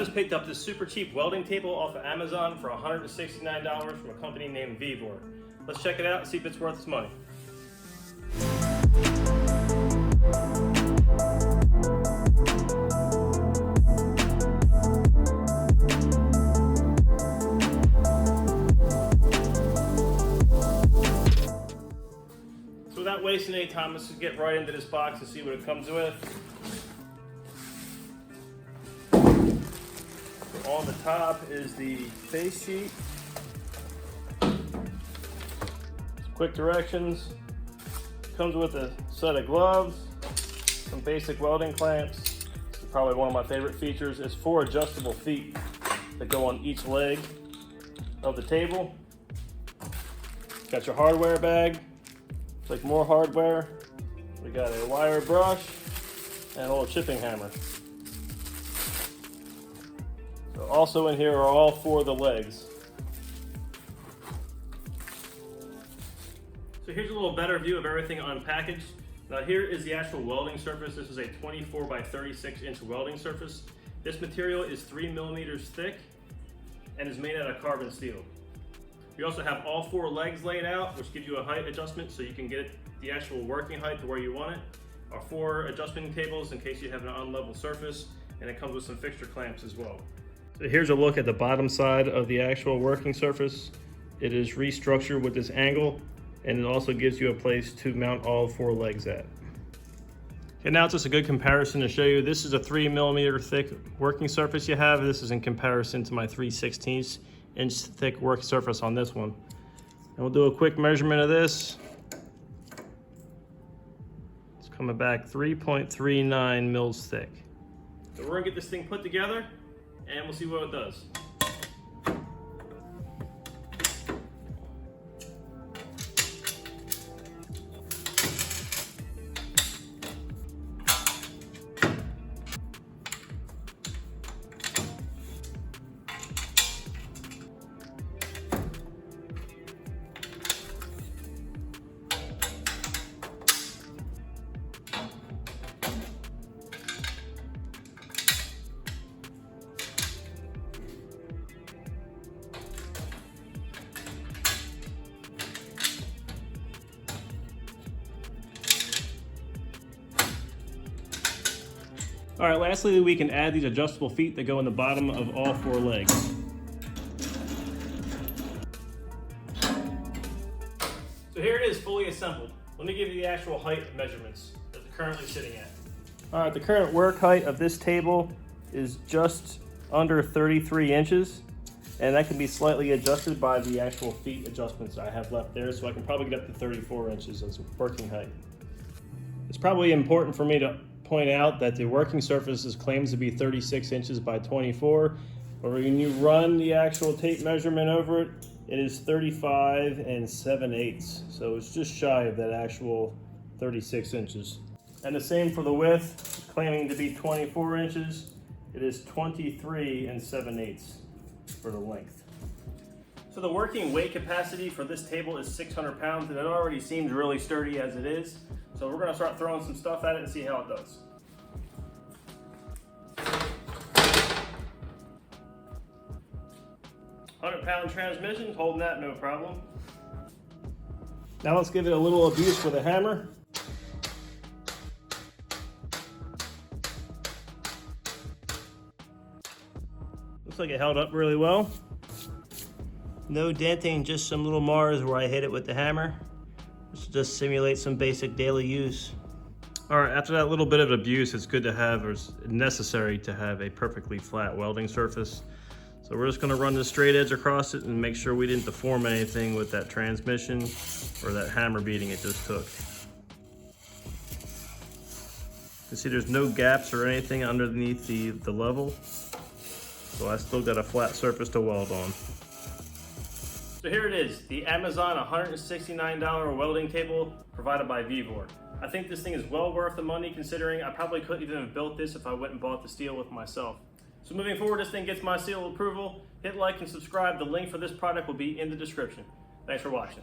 just picked up this super cheap welding table off of Amazon for $169 from a company named Vevor. Let's check it out and see if it's worth its money. So without wasting any time, let's just get right into this box and see what it comes with. On the top is the face sheet. Quick directions. Comes with a set of gloves, some basic welding clamps. This is probably one of my favorite features. It's 4 adjustable feet that go on each leg of the table. Got your hardware bag. It's like more hardware. We got a wire brush and a little chipping hammer. So also in here are all 4 of the legs. So here's a little better view of everything unpackaged. Now here is the actual welding surface. This is a 24 by 36 inch welding surface. This material is 3 millimeters thick and is made out of carbon steel. We also have all 4 legs laid out, which gives you a height adjustment so you can get the actual working height to where you want it. Our 4 adjustment tables in case you have an unlevel surface, and it comes with some fixture clamps as well. So here's a look at the bottom side of the actual working surface. It is restructured with this angle, and it also gives you a place to mount all 4 legs at. Okay, now it's just a good comparison to show you. This is a 3 millimeter thick working surface you have. This is in comparison to my 3/16 inch thick work surface on this one. And we'll do a quick measurement of this. It's coming back 3.39 mils thick. So we're gonna get this thing put together and we'll see what it does. All right, lastly, we can add these adjustable feet that go in the bottom of all 4 legs. So here it is, fully assembled. Let me give you the actual height measurements that it's currently sitting at. All right, the current work height of this table is just under 33 inches, and that can be slightly adjusted by the actual feet adjustments I have left there, so I can probably get up to 34 inches as working height. It's probably important for me to point out that the working surface claims to be 36 inches by 24, but when you run the actual tape measurement over it, it is 35 7/8. So it's just shy of that actual 36 inches. And the same for the width, claiming to be 24 inches, it is 23 7/8 for the length. So the working weight capacity for this table is 600 pounds, and it already seems really sturdy as it is. So we're gonna start throwing some stuff at it and see how it does. £100-pound transmission, holding that no problem. Now let's give it a little abuse with a hammer. Looks like it held up really well. No denting, just some little mars where I hit it with the hammer. This will just simulate some basic daily use. All right, after that little bit of abuse, it's good to have, or it's necessary to have, a perfectly flat welding surface. So we're just gonna run the straight edge across it and make sure we didn't deform anything with that transmission or that hammer beating it just took. You can see there's no gaps or anything underneath the level. So I still got a flat surface to weld on. So here it is, the Amazon $169 welding table provided by Vevor. I think this thing is well worth the money, considering I probably couldn't even have built this if I went and bought the steel with myself. So moving forward, this thing gets my seal of approval. Hit like and subscribe. The link for this product will be in the description. Thanks for watching.